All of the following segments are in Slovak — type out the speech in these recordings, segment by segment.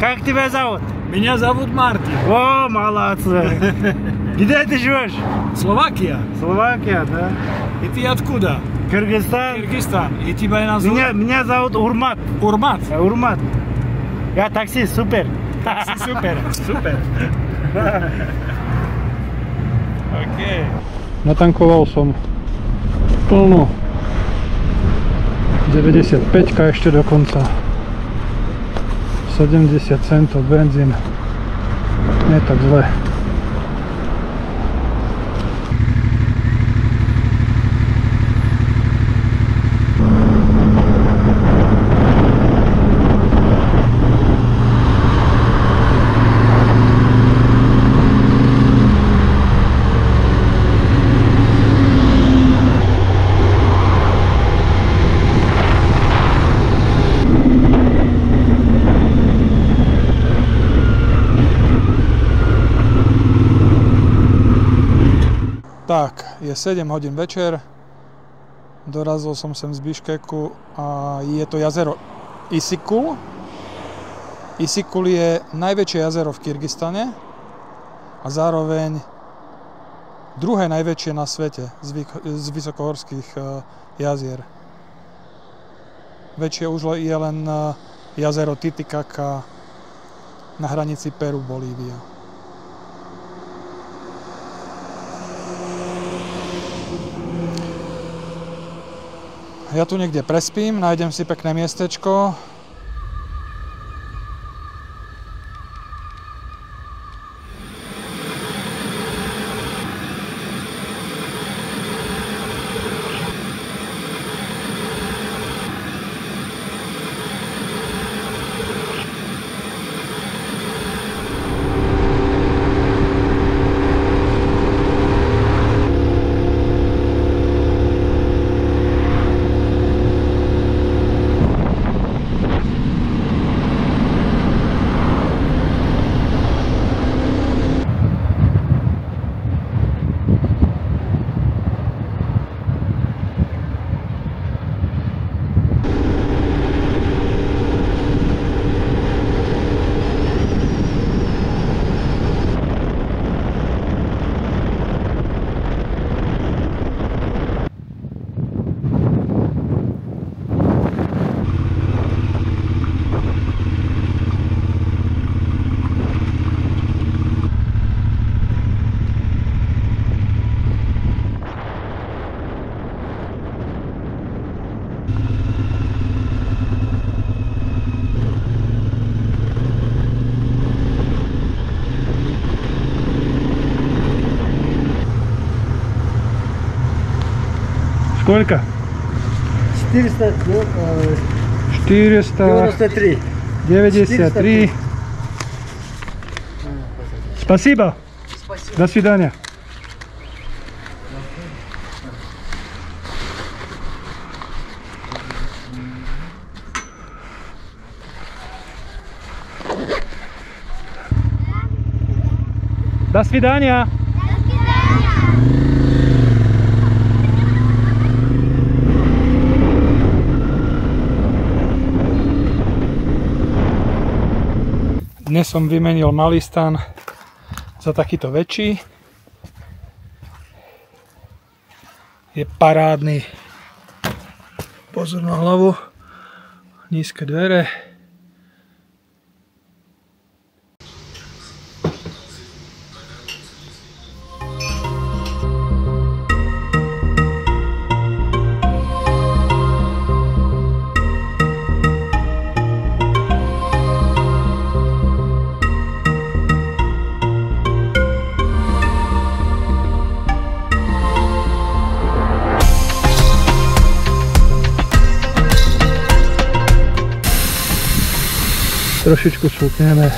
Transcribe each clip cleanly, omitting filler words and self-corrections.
Как тебя зовут? Меня зовут Мартин. О, молодцы. Где ты живешь? Словакия. Словакия, да. И ты откуда? Кыргызстан. Кыргызстан. И тебя называют? Меня зовут Урмат. Урмат. Урмат. Я такси, супер. Такси, супер. Супер. Окей. Natankoval som plno. 95 ešte dokonca. 70 centov benzín. Nie tak zle. Tak, je 7 hodín večer, dorazil som sem z Biškeku a je to jazero Isykyl. Isykyl je najväčšie jazero v Kyrgyzstane a zároveň druhé najväčšie na svete z vysokohorských jazier. Väčšie už je len jazero Titicaca na hranici Peru-Bolívia. Ja tu niekde prespím, nájdem si pekné miestečko. Сколько? 493. 93. Спасибо. Спасибо. До свидания. До свидания. Dnes som vymenil malý stan za takýto väčší. Je parádny. Pozor na hlavu. Nízke dvere. Trošičku šupneme.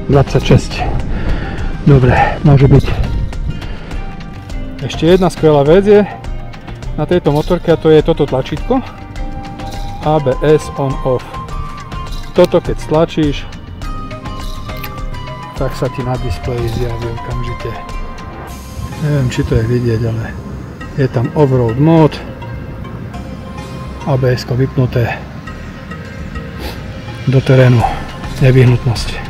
$26. Dobre, môže byť. Ešte jedna skvelá vec je na tejto motorke, a to je toto tlačítko. ABS on off. Toto keď stlačíš, tak sa ti na displeji zjaví okamžite. Neviem, či to je vidieť, ale je tam off-road mód, ABS-ko vypnuté, do terénu nevyhnutnosti.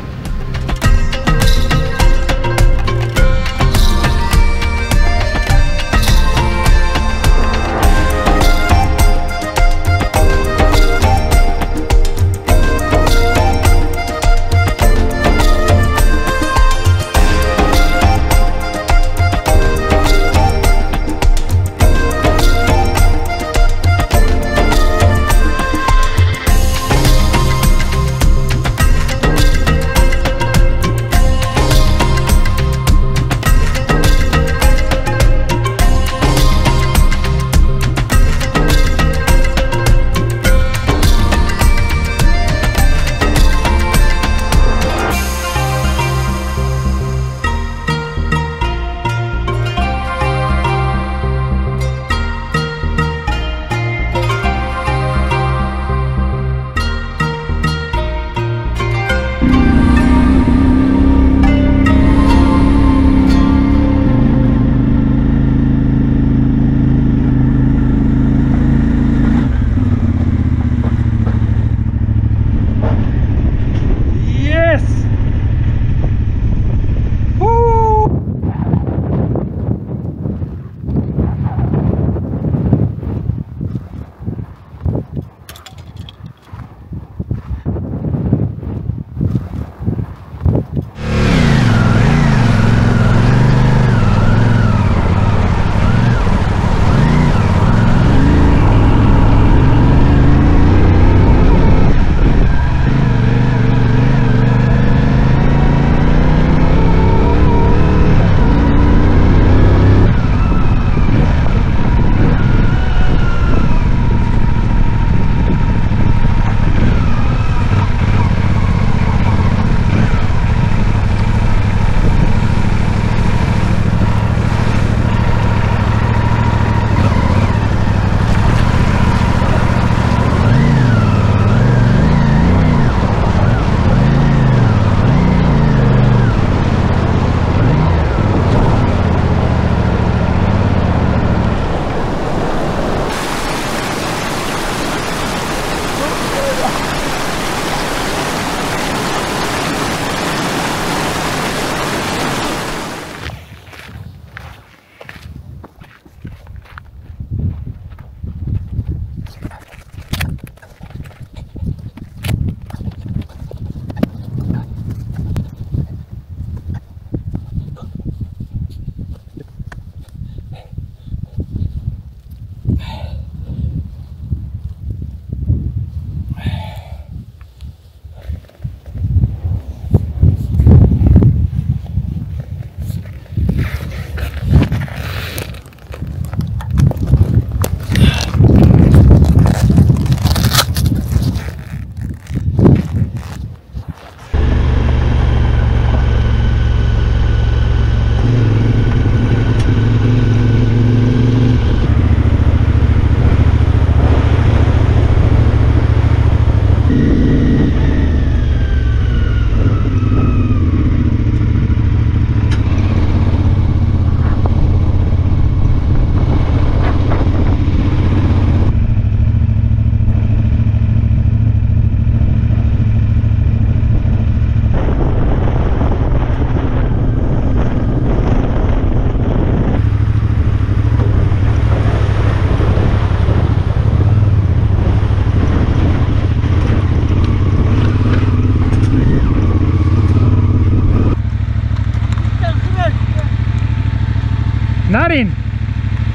Narin!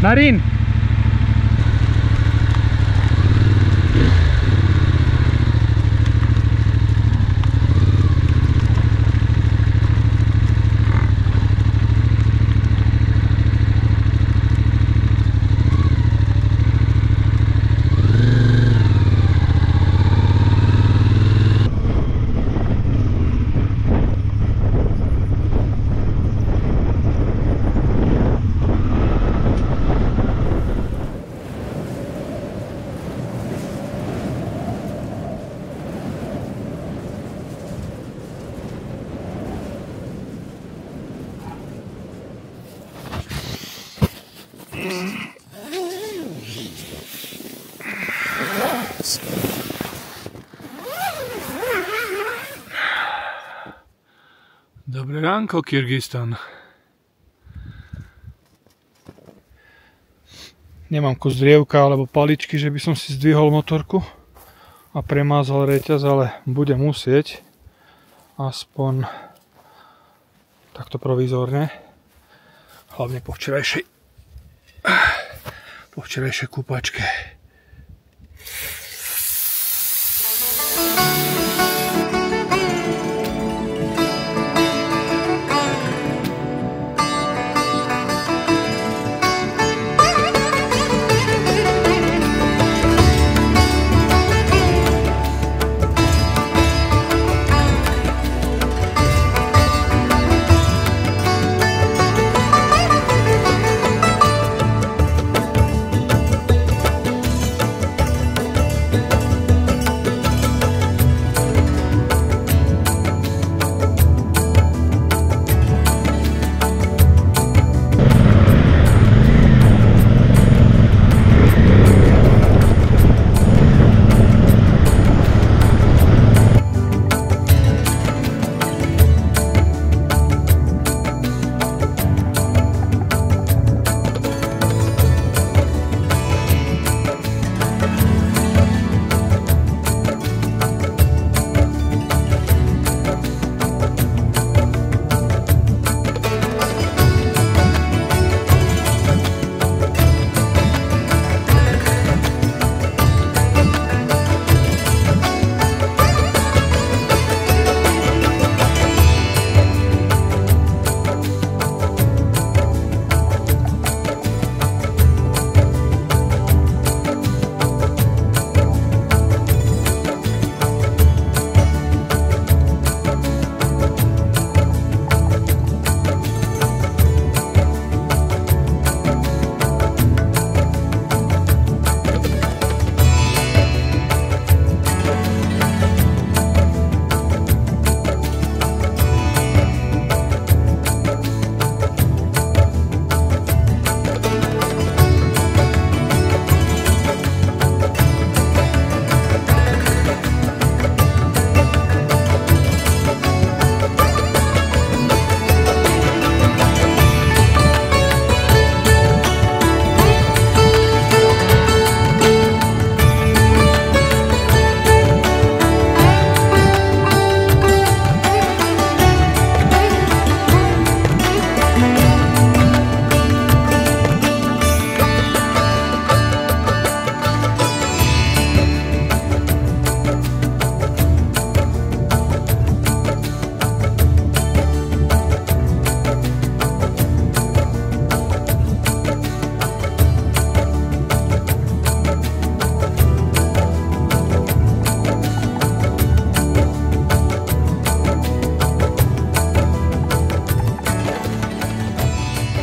Narin! Dobré ránko, Kyrgyzstan. Nemám kus drievka alebo paličky, že by som si zdvihol motorku a premázal reťaz, ale budem musieť aspoň takto provizorne, hlavne po včerajšej kúpačke.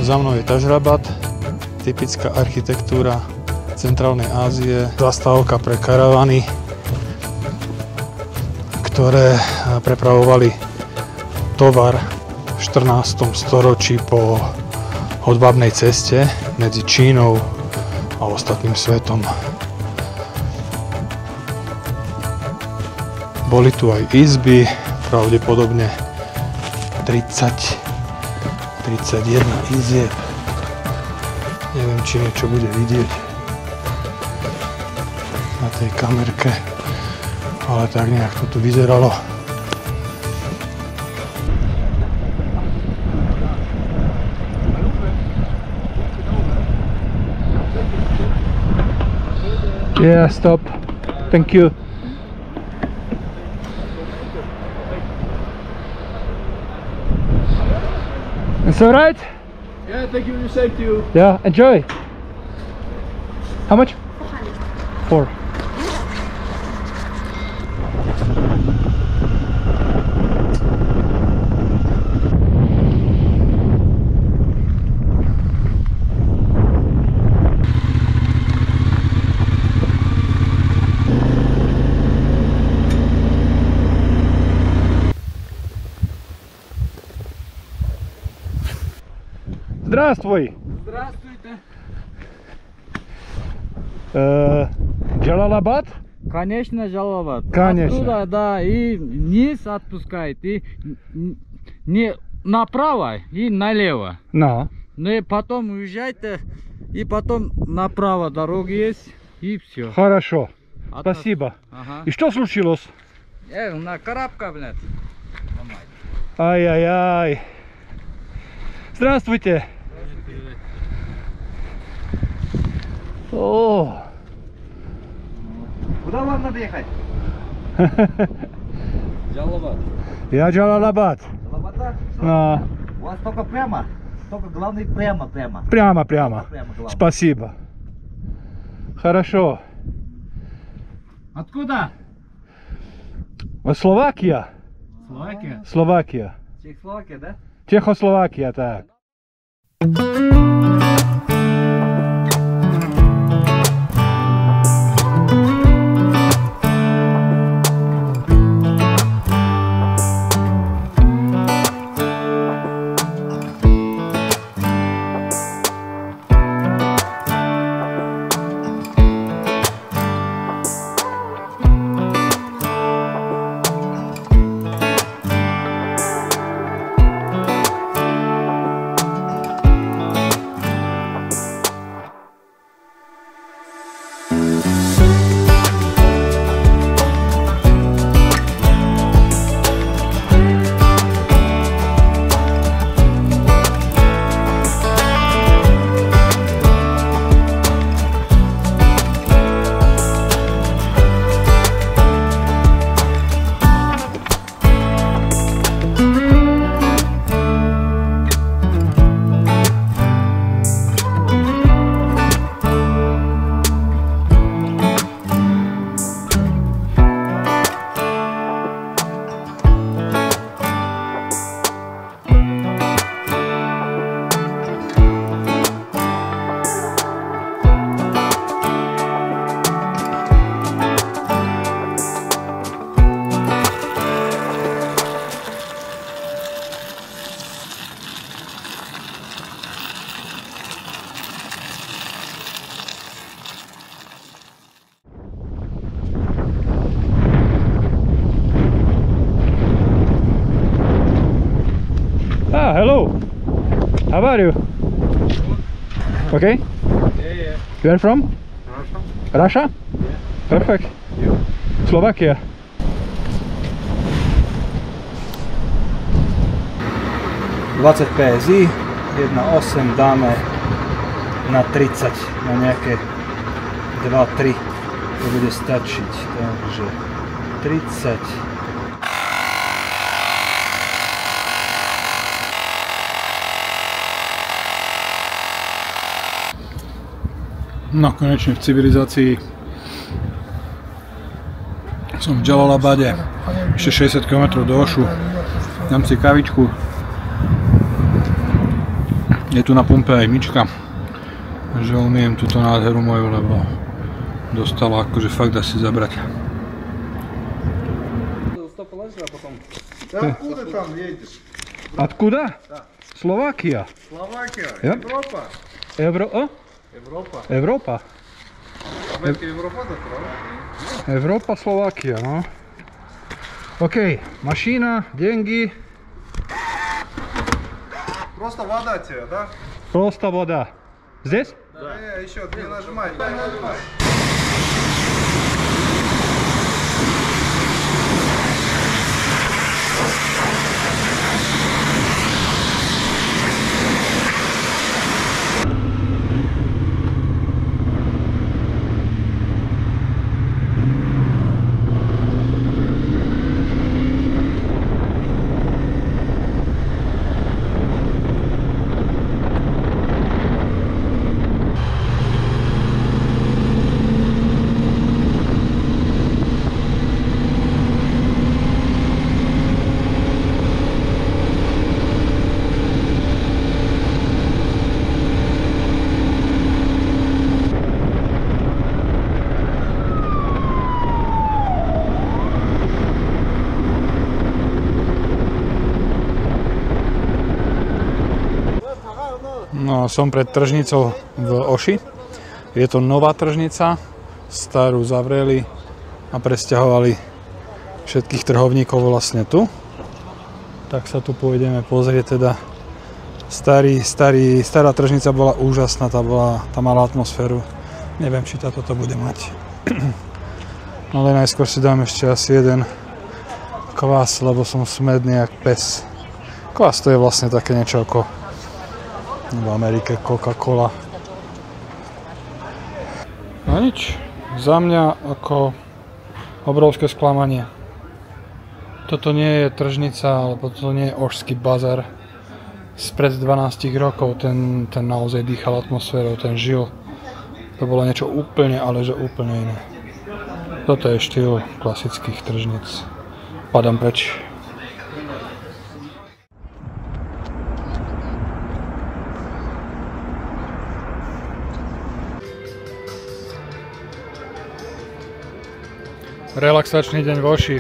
Za mnou je Tažrabat, typická architektúra Centrálnej Ázie, zastávka pre karavany, ktoré prepravovali tovar v 14. storočí po hodvábnej ceste medzi Čínou a ostatným svetom. Boli tu aj izby, pravdepodobne 31 izieb. Neviem, či niečo bude vidieť na tej kamerke, ale tak nejak to tu vyzeralo. Yeah, stop. Thank you. It's alright? Yeah, thank you, you safe too. Yeah, enjoy. How much? 4. Здравствуй! Здравствуйте. Джалалабад? Конечно, Джалалабад. Конечно. Оттуда, да, и вниз отпускает, и не направо, и налево. No. Ну и потом уезжайте, и потом направо дорога есть, и все. Хорошо. Спасибо. Ага. И что случилось? На карабка, блядь. Ай-яй-яй. Здравствуйте. О. Куда вам надо ехать? Джалалабад. Я Джалалабад. Джалалабад? А, У вас только прямо. Только главное прямо. прямо. Прямо главное. Спасибо. Хорошо. Откуда? Словакия. Словакия. Словакия. Чехословакия, да? Чехословакия, так. Ah, hello. How are you? Okay. Yeah. You are from? Russia. Russia? Yeah. Perfect. Slovakia. ...20 PSI, 1.8 dáme na 30, na nejaké 2-3, to bude stačiť, takže 30. No, konečne v civilizácii som v Jalalabade, ešte 60 km do Ošu, dám si kavičku, je tu na pumpe aj Mička, že umiem túto nádheru moju, lebo dostala akože fakt asi zabrať. Откуда там едешь? Откуда? Словакия. Словакия. Yep. Европа. Европа. Европа. Америка, Европа, да, правда? Европа, Словакия, no. Окей, машина, деньги. Просто вода тебе, да? Просто вода. Здесь? Да. Еще не нажимай. No, som pred tržnicou v Oši Je to nová tržnica, starú zavreli a presťahovali všetkých trhovníkov vlastne tu. Tak sa tu pôjdeme pozrieť teda. Stará tržnica bola úžasná, tá mala atmosféru. Neviem, či táto to bude mať. Ale najskôr si dám ešte asi jeden kvás, lebo som smedný jak pes. Kvás to je vlastne také niečo ako v Amerike Coca-Cola. No nič, za mňa ako obrovské sklamanie. Toto nie je tržnica, alebo toto nie je Ožský bazar. Spred 12 rokov ten naozaj dýchal atmosférou, ten žil. To bolo niečo úplne, ale že úplne iné. Toto je štýl klasických tržnic. Padám preč. Relaxačný deň v Oši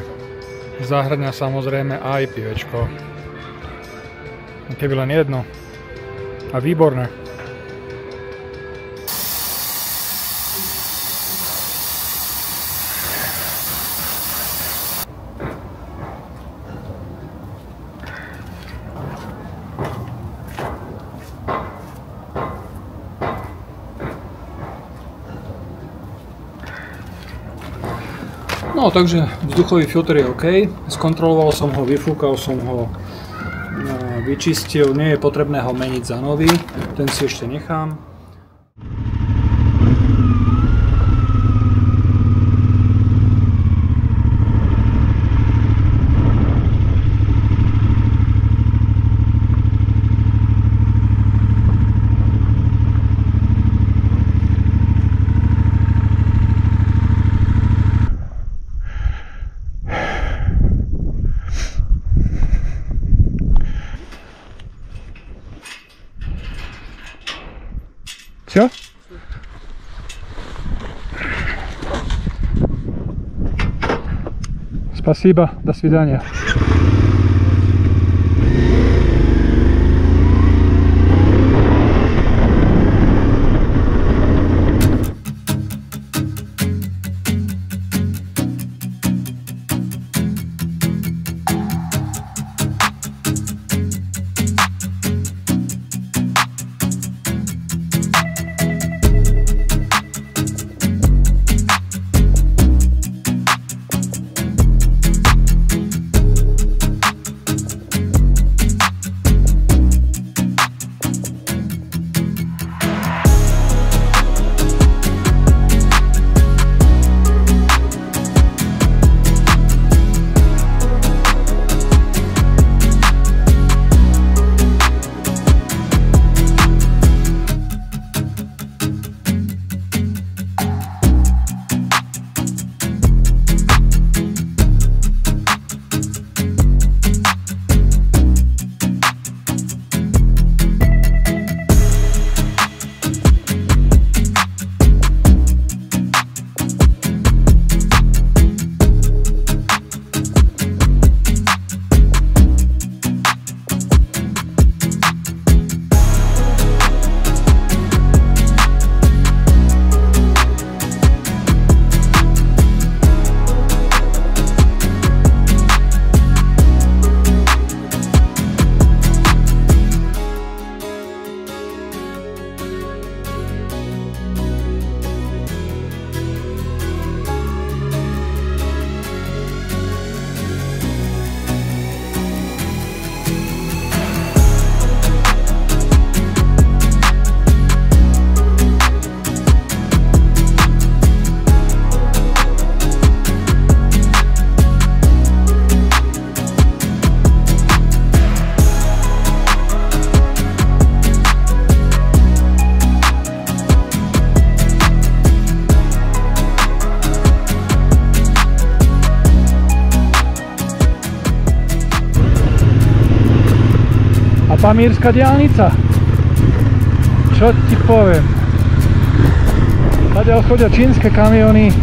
zahrňa samozrejme aj pivečko. Keby len jedno. A výborné. No, takže vzduchový filter je OK. Skontroloval som ho, vyfúkal som ho, vyčistil. Nie je potrebné ho meniť za nový. Ten si ešte nechám. Все? Спасибо, до свидания. Pamírska diaľnica. Čo ti poviem? Tady chodia čínske kamiony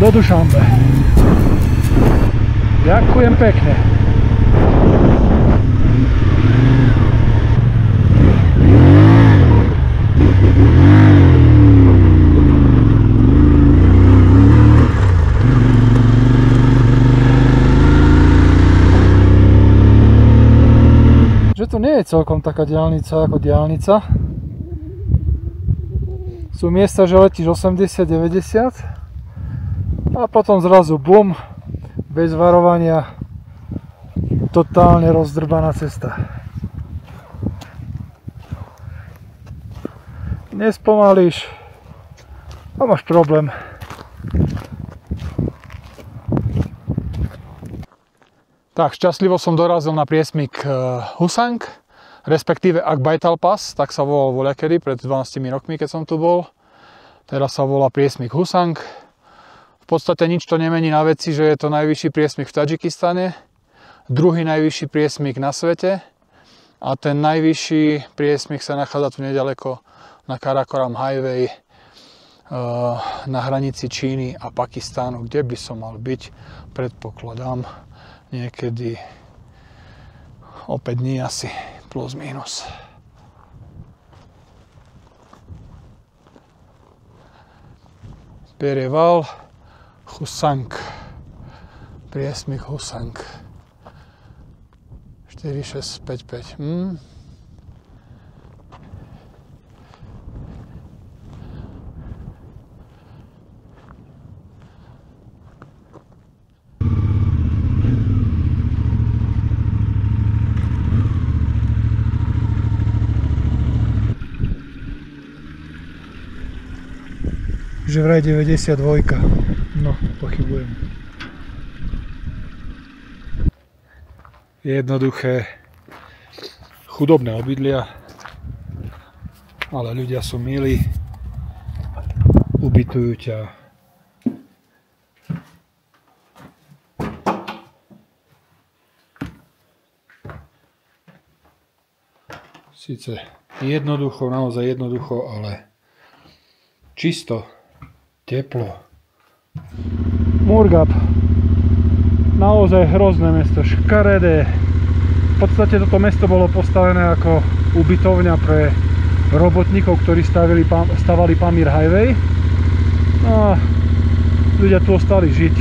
do Dušanbe. Ďakujem pekne. je celkom taká diaľnica ako diaľnica. Sú miesta, že letíš 80-90 a potom zrazu bum, bez varovania, totálne rozdrbaná cesta. Nespomalíš a máš problém. Tak, šťastlivo som dorazil na priesmyk Husang, respektíve Akbaital Pass, tak sa volal voľakedy, pred 12 rokmi, keď som tu bol. Teraz sa volá priesmyk Husang. V podstate nič to nemení na veci, že je to najvyšší priesmyk v Tadžikistane, druhý najvyšší priesmyk na svete a ten najvyšší priesmyk sa nachádza tu nedaleko na Karakoram Highway na hranici Číny a Pakistánu, kde by som mal byť, predpokladám, niekedy o 5 dní asi, plus minus. Pereval Husang, priesmyk Husang 4655. Že vraj 92. No, pochybujem. Jednoduché, chudobné obydlia, ale ľudia sú milí, ubytujú ťa. Sice jednoducho, naozaj jednoducho, ale čisto. Teplo. Murgab. Naozaj hrozné mesto, škaredé. V podstate toto mesto bolo postavené ako ubytovňa pre robotníkov, ktorí stavali Pamir Highway. No a ľudia tu ostali žiť.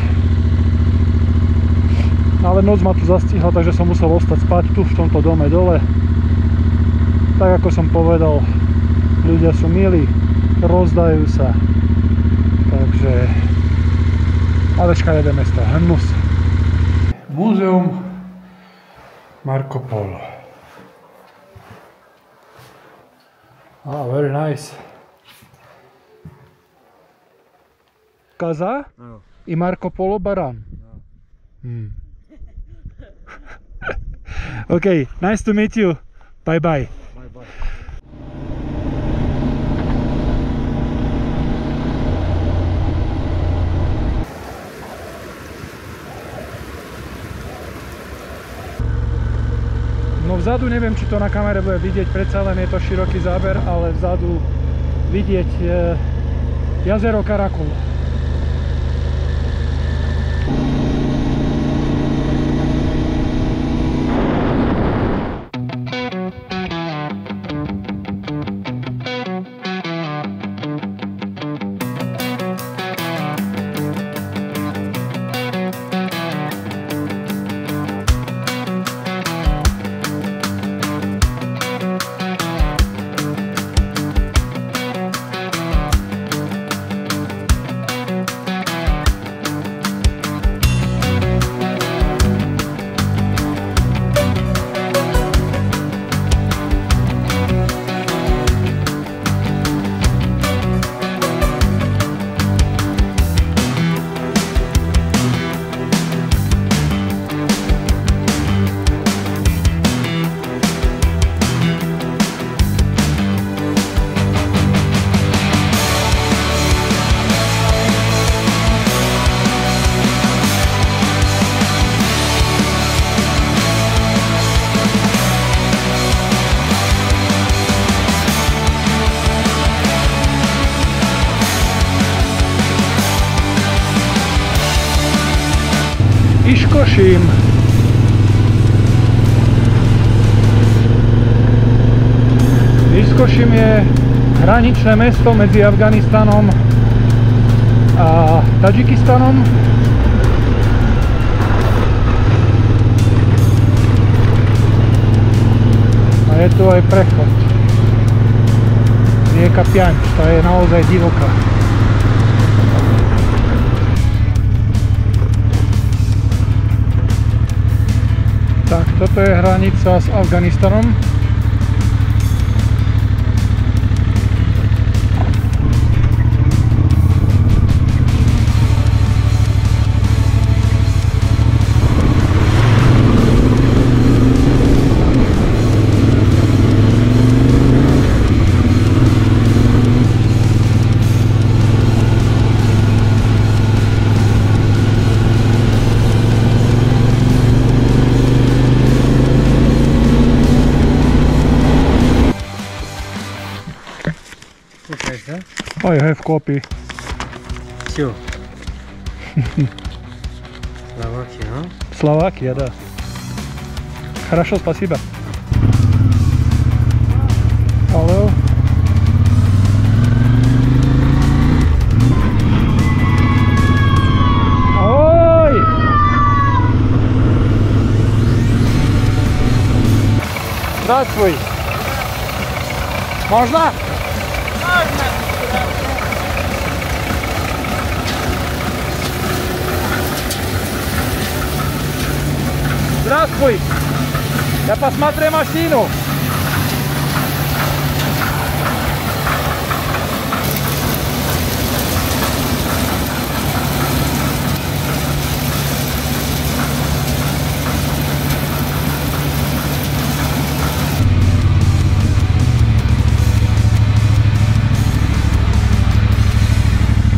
Ale noc ma tu zastihla, takže som musel ostať spať tu v tomto dome dole. Tak ako som povedal, ľudia sú milí, rozdajú sa. Takže, ale škaredé mesto, hnus. Múzeum Marco Polo. Ah, very nice. Kaza i Marco Polo Baran. Okay, nice to meet you. Bye bye. No vzadu neviem, či to na kamere bude vidieť, predsa len je to široký záber, ale vzadu vidieť jazero Karakul. Iškoším. Iškoším je hraničné mesto medzi Afganistanom a Tadžikistanom. A je tu aj prechod. Rieka Piaň, tá je naozaj divoká. Tak, toto je hranica s Afganistanom. Ой, в копии. Все. Словакия, а? Словакия, да. Хорошо, спасибо. Hello. Ой! Здравствуй. Можно? Здравствуй! Я посмотрю машину!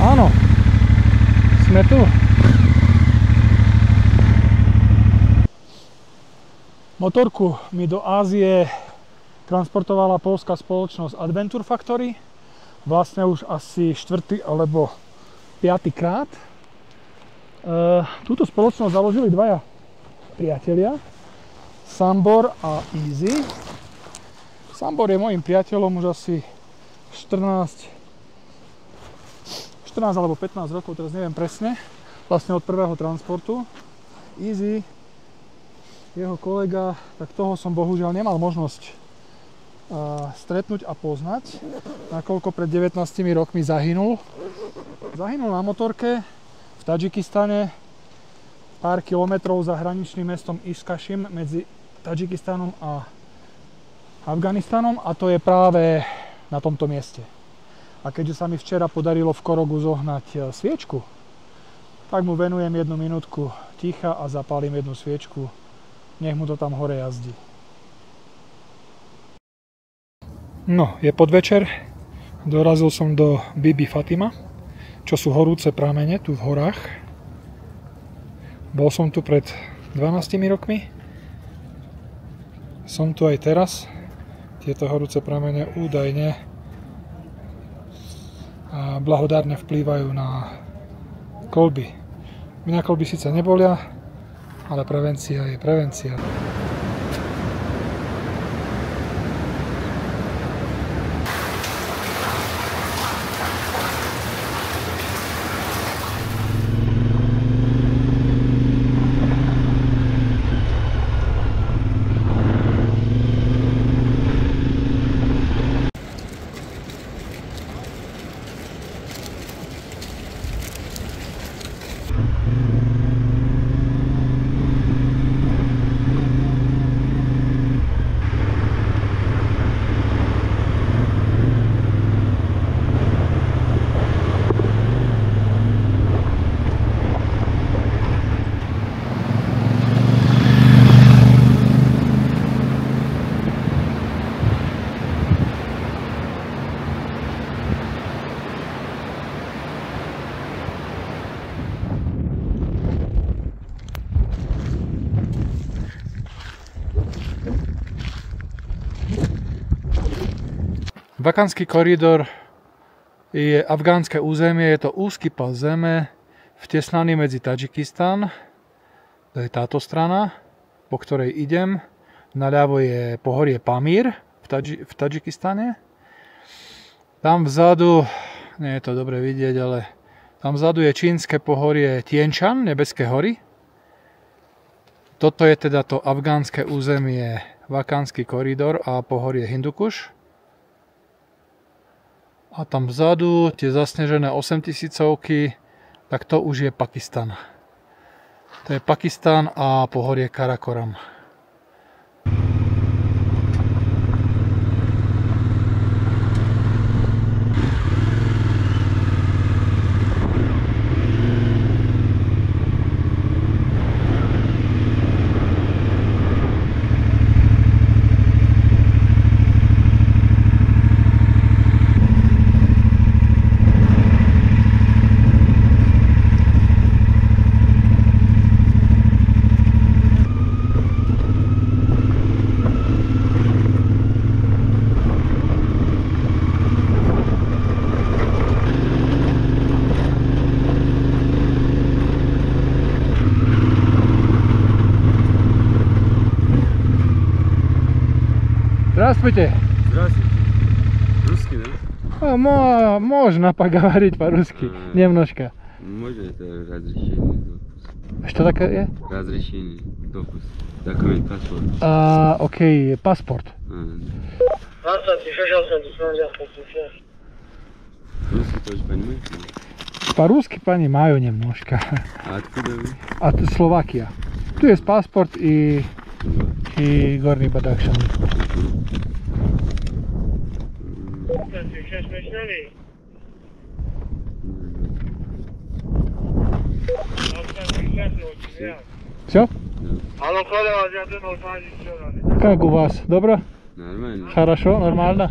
Áno, sme tu. Motorku mi do Ázie transportovala poľská spoločnosť Adventure Factory. Vlastne už asi 4. alebo 5. krát. Túto spoločnosť založili dvaja priatelia, Sambor a Easy. Sambor je môjim priateľom už asi 14 alebo 15 rokov, teraz neviem presne, vlastne od prvého transportu. Easy, jeho kolega, tak toho som bohužiaľ nemal možnosť stretnúť a poznať, nakoľko pred 19 rokmi zahynul. Zahynul na motorke v Tadžikistane, pár kilometrov za hraničným mestom Iškašim medzi Tadžikistanom a Afganistanom, a to je práve na tomto mieste. A keďže sa mi včera podarilo v Korogu zohnať sviečku, tak mu venujem 1 minútku ticha a zapálim jednu sviečku. Nech mu to tam hore jazdí. No, je podvečer. Dorazil som do Bibi Fatima, čo sú horúce pramene tu v horách. Bol som tu pred 12 rokmi. Som tu aj teraz. Tieto horúce pramene údajne a blahodárne vplývajú na koľby. Mňa koľby síce nebolia, ale prevencia je prevencia. Bakanský koridor je afgánske územie, je to úzky pas zeme, vtesnaný medzi Tadžikistán, to je táto strana, po ktorej idem. Naľavo je pohorie Pamír v Tadžikistane. Tam vzadu, nie je to dobre vidieť, ale tam vzadu je čínske pohorie Tien Shan, Nebeské hory. Toto je teda to afgánske územie Vakánsky koridor a pohorie Hindukuš. A tam vzadu tie zasnežené 8000-ovky, tak to už je Pakistan. To je Pakistan a pohorie Karakoram. Здравствуйте. Здравствуйте. Русский, да? Можно поговорить по-русски. Немножко. Можно это разрешение допуск? Что такое? Разрешение допуск. Документ, паспорт. Окей, паспорт. Русский тоже понимаете? По-русски понимаю немножко. А откуда вы? От Словакия. Tu jest paszport i Gorni Badakhshan. Все? Как у вас? Добро? Нормально. Хорошо, нормально?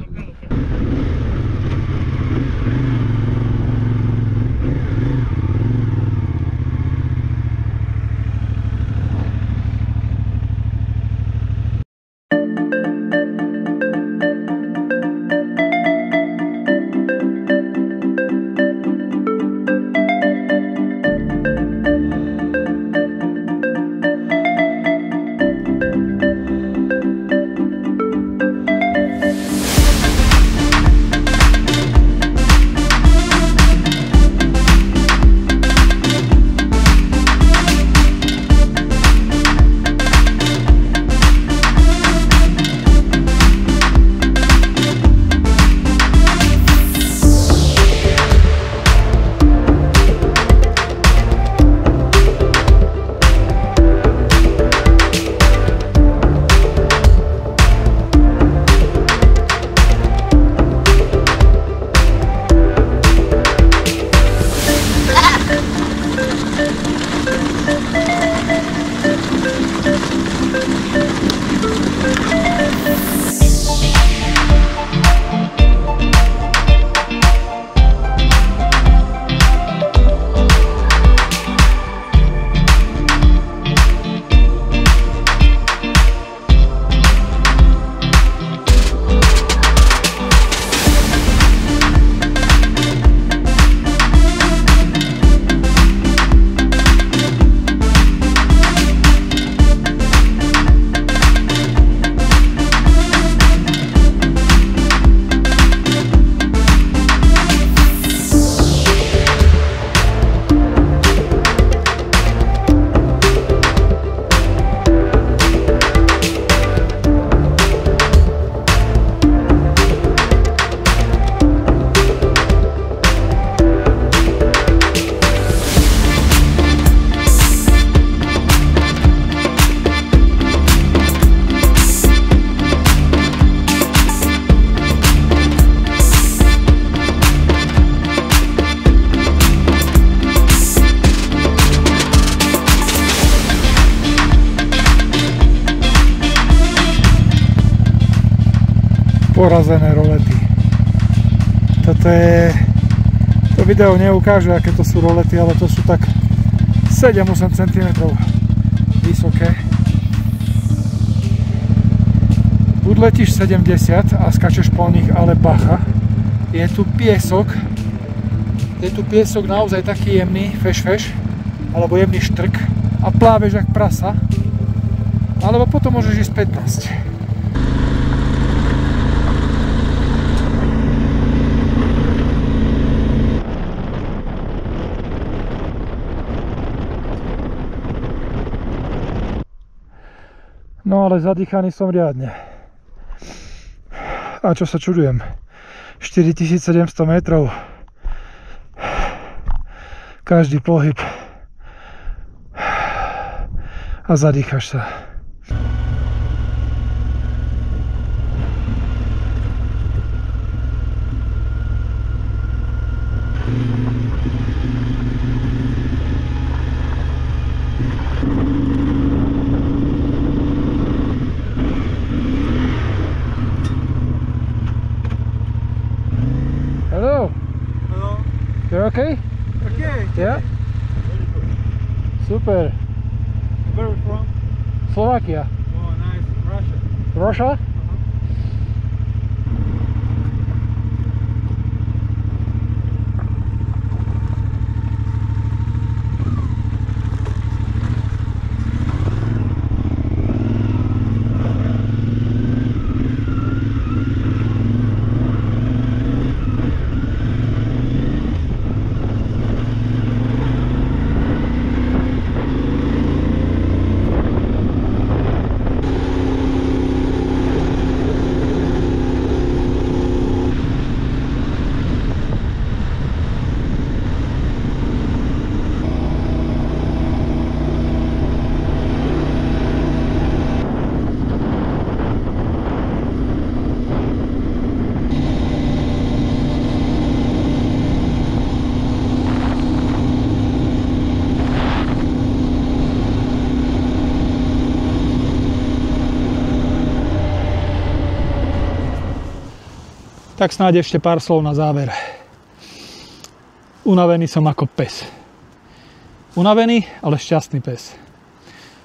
Porazené rolety. To video neukáže, aké to sú rolety, ale to sú tak 7-8 cm vysoké. Buď letíš 70 a skačeš po nich, ale bacha. Je tu piesok. Je tu piesok naozaj taký jemný, feš, alebo jemný štrk a pláveš jak prasa. Alebo potom môžeš ísť 15. No ale zadýchaný som riadne. A čo sa čudujem? 4700 metrov. Každý pohyb. A zadýchaš sa. Hello. Hello. You're okay? Okay. Yeah. Super. Where are you from? Slovakia. Oh, nice. Russia. Russia? Tak snáď ešte pár slov na záver. Unavený som ako pes. Unavený, ale šťastný pes.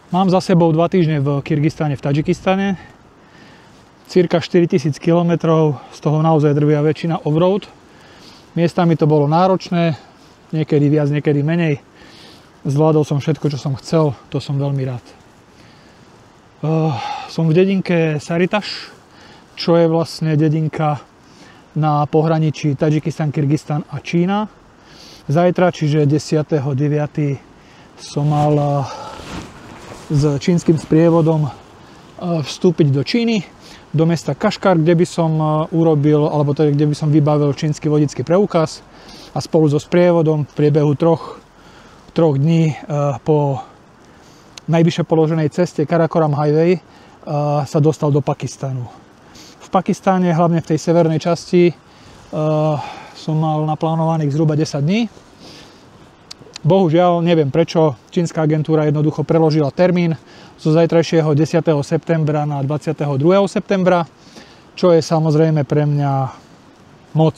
Mám za sebou 2 týždne v Kyrgyzstane, v Tadžikistane. Cirka 4000 km, z toho naozaj drvia väčšina off-road. Miestami to bolo náročné, niekedy viac, niekedy menej. Zvládol som všetko, čo som chcel, to som veľmi rád. Som v dedinke Saritaš, čo je vlastne dedinka na pohraničí Tadžikistan, Kyrgyzstan a Čína. Zajtra, čiže 10.9. som mal s čínskym sprievodom vstúpiť do Číny, do mesta Kašgar, kde by som urobil, alebo teda, kde by som vybavil čínsky vodický preukaz a spolu so sprievodom v priebehu troch dní po najvyššie položenej ceste Karakoram Highway sa dostal do Pakistanu. V Pakistáne, hlavne v tej severnej časti, som mal naplánovaných zhruba 10 dní. Bohužiaľ, neviem prečo, čínska agentúra jednoducho preložila termín zo zajtrajšieho 10. septembra na 22. septembra, čo je samozrejme pre mňa moc.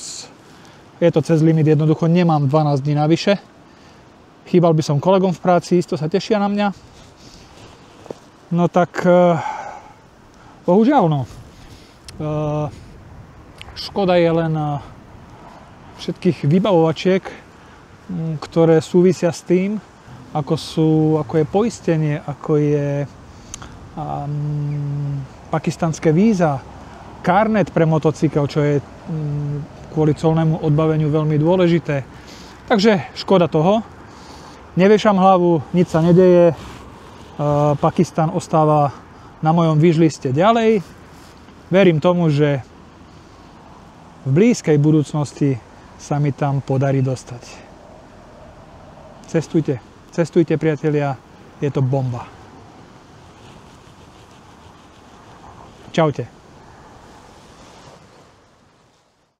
Je to cez limit, jednoducho nemám 12 dní navyše. Chýbal by som kolegom v práci, isto sa tešia na mňa. No tak, bohužiaľ, no. Škoda je len všetkých vybavovačiek, ktoré súvisia s tým, ako je poistenie, ako je pakistanské víza, karnet pre motocykel, čo je kvôli colnému odbaveniu veľmi dôležité. Takže škoda toho. Neviešam hlavu, nič sa nedeje. Pakistan ostáva na mojom wishliste ďalej. Verím tomu, že v blízkej budúcnosti sa mi tam podarí dostať. Cestujte priatelia, je to bomba. Čaute.